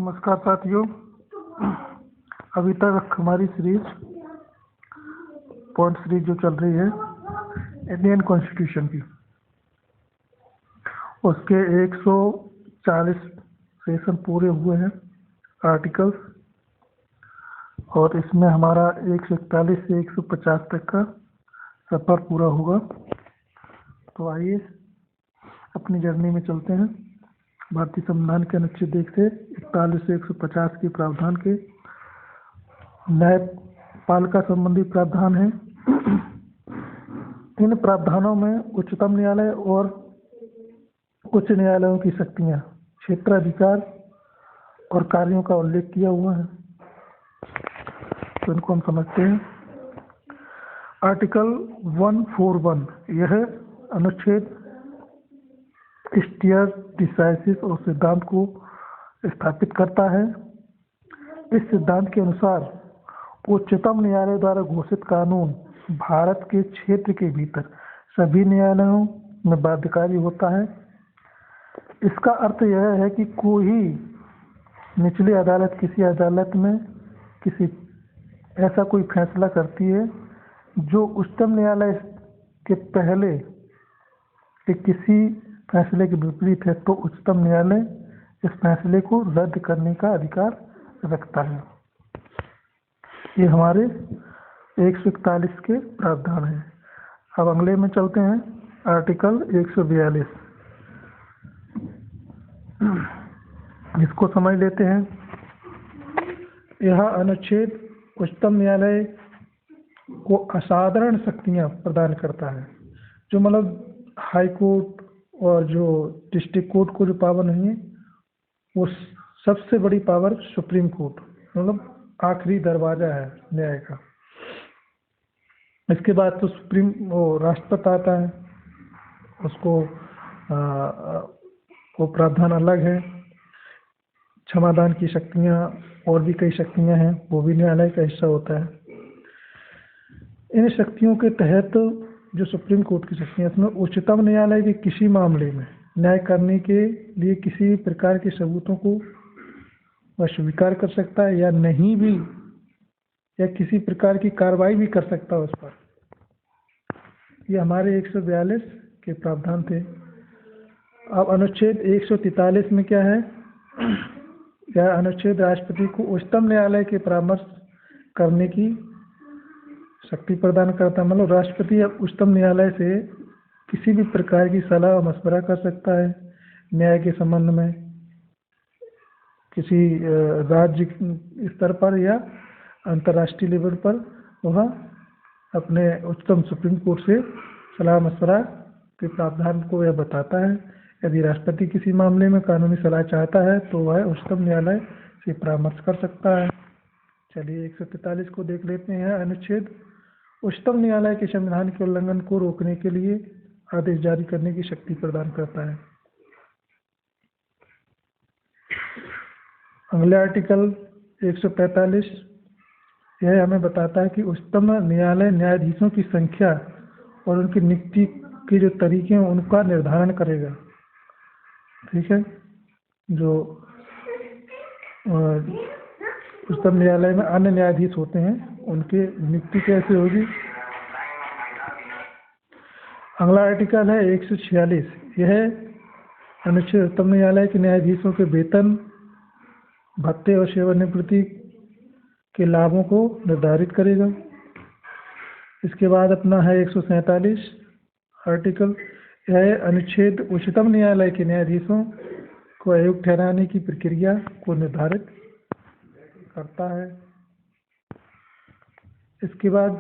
नमस्कार साथियों। अभी तक हमारी पॉइंट सीरीज जो चल रही है इंडियन कॉन्स्टिट्यूशन की, उसके 140 सेशन पूरे हुए हैं आर्टिकल्स, और इसमें हमारा 141 से 150 तक का सफ़र पूरा होगा। तो आइए अपनी जर्नी में चलते हैं। भारतीय संविधान के अनुच्छेद 1 से 41 से 150 के प्रावधान के न्यायपालिका संबंधी प्रावधान हैं। इन प्रावधानों में उच्चतम न्यायालय और उच्च न्यायालयों की शक्तियां, क्षेत्राधिकार और कार्यों का उल्लेख किया हुआ है। तो इनको हम समझते हैं। आर्टिकल 141 यह अनुच्छेद स्टेयर डिसाइसिस और सिद्धांत को स्थापित करता है। इस सिद्धांत के अनुसार उच्चतम न्यायालय द्वारा घोषित कानून भारत के क्षेत्र के भीतर सभी न्यायालयों में बाध्यकारी होता है। इसका अर्थ यह है कि कोई निचली अदालत किसी अदालत में ऐसा कोई फैसला करती है जो उच्चतम न्यायालय के पहले के किसी फैसले के विपरीत है, तो उच्चतम न्यायालय इस फैसले को रद्द करने का अधिकार रखता है। ये हमारे 141 के प्रावधान हैं। अब अगले में चलते हैं। आर्टिकल 142, इसको समझ लेते हैं। यह अनुच्छेद उच्चतम न्यायालय को असाधारण शक्तियां प्रदान करता है, जो मतलब हाई कोर्ट और जो डिस्ट्रिक्ट कोर्ट को जो पावर नहीं है, वो सबसे बड़ी पावर सुप्रीम कोर्ट, मतलब आखिरी दरवाजा है न्याय का। इसके बाद तो राष्ट्रपति आता है, उसको वो प्रावधान अलग है। क्षमादान की शक्तियां और भी कई शक्तियां हैं, वो भी न्यायालय का हिस्सा होता है। इन शक्तियों के तहत जो सुप्रीम कोर्ट की शक्तियां, इसमें उच्चतम न्यायालय के किसी मामले में न्याय करने के लिए किसी भी प्रकार के सबूतों को वह स्वीकार कर सकता है या नहीं भी, या किसी प्रकार की कार्रवाई भी कर सकता है उस पर। ये हमारे 142 के प्रावधान थे। अब अनुच्छेद 143 में क्या है? यह अनुच्छेद राष्ट्रपति को उच्चतम न्यायालय के परामर्श करने की शक्ति प्रदान करता है। मतलब राष्ट्रपति अब उच्चतम न्यायालय से किसी भी प्रकार की सलाह और मशवरा कर सकता है न्याय के संबंध में, किसी राज्य स्तर पर या अंतर्राष्ट्रीय लेवल पर वह अपने उच्चतम सुप्रीम कोर्ट से सलाह मशवरा के प्रावधान को यह बताता है। यदि राष्ट्रपति किसी मामले में कानूनी सलाह चाहता है तो वह उच्चतम न्यायालय से परामर्श कर सकता है। चलिए 143 को देख लेते हैं। अनुच्छेद उच्चतम न्यायालय के संविधान के उल्लंघन को रोकने के लिए आदेश जारी करने की शक्ति प्रदान करता है। अगले आर्टिकल 145, यह हमें बताता है कि उच्चतम न्यायालय न्यायाधीशों की संख्या और उनकी नियुक्ति के जो तरीके हैं उनका निर्धारण करेगा। ठीक है, जो उच्चतम न्यायालय में अन्य न्यायाधीश होते हैं उनकी नियुक्ति कैसे होगी। अगला आर्टिकल है 146, यह अनुच्छेद उच्चतम न्यायालय के न्यायाधीशों के वेतन, भत्ते और सेवानिवृत्ति के लाभों को निर्धारित करेगा। इसके बाद अपना है 147 आर्टिकल, यह अनुच्छेद उच्चतम न्यायालय के न्यायाधीशों को अयोग्य ठहराने की प्रक्रिया को निर्धारित करता है। इसके बाद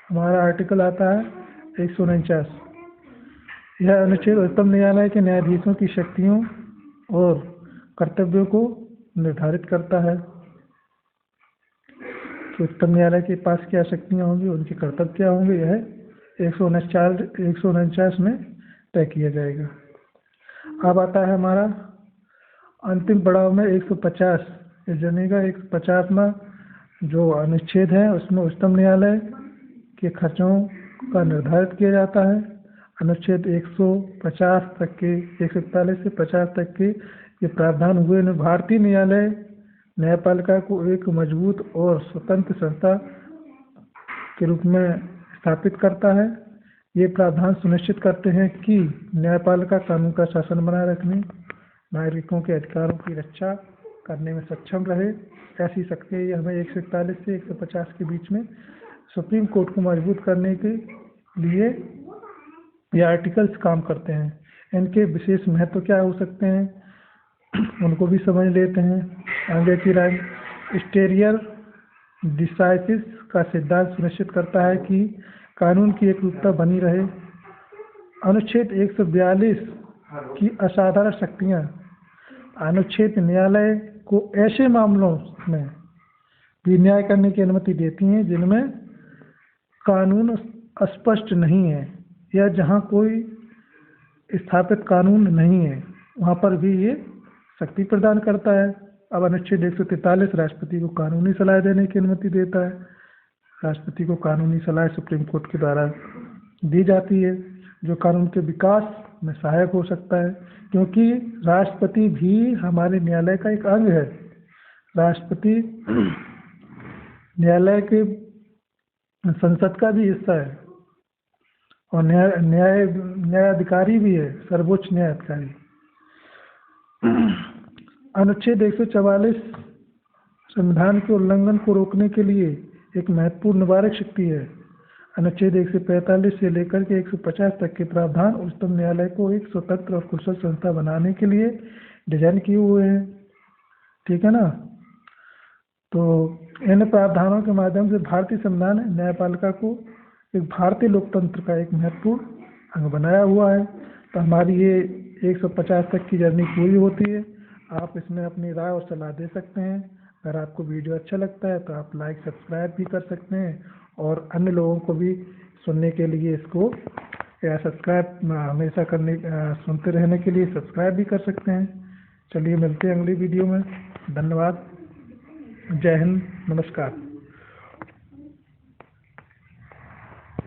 हमारा आर्टिकल आता है 149, यह अनुच्छेद उच्चतम न्यायालय के न्यायाधीशों की शक्तियों और कर्तव्यों को निर्धारित करता है। तो उच्चतम न्यायालय के पास क्या शक्तियाँ होंगी, उनके कर्तव्य क्या होंगे, यह 149 में तय किया जाएगा। अब आता है हमारा अंतिम पड़ाव में 150, इस जर्नी का 150वां जो अनुच्छेद है, उसमें उच्चतम न्यायालय के खर्चों का निर्धारित किया जाता है। अनुच्छेद 150 तक के 141 से 50 तक के ये प्रावधान हुए। भारतीय न्यायालय न्यायपालिका को एक मजबूत और स्वतंत्र संस्था के रूप में स्थापित करता है। ये प्रावधान सुनिश्चित करते हैं कि न्यायपालिका कानून का शासन बनाए रखने, नागरिकों के अधिकारों की रक्षा करने में सक्षम रहे। ऐसी शक्तियाँ ये हमें 141 से 150 के बीच में सुप्रीम कोर्ट को मजबूत करने के लिए ये आर्टिकल्स काम करते हैं। इनके विशेष महत्व क्या हो सकते हैं उनको भी समझ लेते हैं। आगे की राय स्टेरियर डिसाइसिस का सिद्धांत सुनिश्चित करता है कि कानून की एकरूपता बनी रहे। अनुच्छेद 142 की असाधारण शक्तियाँ अनुच्छेद न्यायालय को ऐसे मामलों में भी न्याय करने की अनुमति देती हैं जिनमें कानून स्पष्ट नहीं है या जहां कोई स्थापित कानून नहीं है, वहां पर भी ये शक्ति प्रदान करता है। अब अनुच्छेद 143 राष्ट्रपति को कानूनी सलाह देने की अनुमति देता है। राष्ट्रपति को कानूनी सलाह सुप्रीम कोर्ट के द्वारा दी जाती है, जो कानून के विकास में सहायक हो सकता है, क्योंकि राष्ट्रपति भी हमारे न्यायालय का एक अंग है। राष्ट्रपति न्यायालय के संसद का भी हिस्सा है और न्यायाधिकारी भी है, सर्वोच्च न्यायाधिकारी। अनुच्छेद 144 संविधान के उल्लंघन को रोकने के लिए एक महत्वपूर्ण निवारक शक्ति है। अनुच्छेद 145 से लेकर के 150 तक के प्रावधान उच्चतम न्यायालय को एक स्वतंत्र और कुशल संस्था बनाने के लिए डिजाइन किए हुए हैं। ठीक है ना। तो इन प्रावधानों के माध्यम से भारतीय संविधान न्यायपालिका को एक भारतीय लोकतंत्र का एक महत्वपूर्ण अंग बनाया हुआ है। तो हमारी ये 150 तक की जर्नी पूरी होती है। आप इसमें अपनी राय और सलाह दे सकते हैं। अगर आपको वीडियो अच्छा लगता है तो आप लाइक सब्सक्राइब भी कर सकते हैं और अन्य लोगों को भी सुनने के लिए इसको या सब्सक्राइब हमेशा सुनते रहने के लिए सब्सक्राइब भी कर सकते हैं। चलिए मिलते हैं अगली वीडियो में। धन्यवाद। जय हिंद। नमस्कार।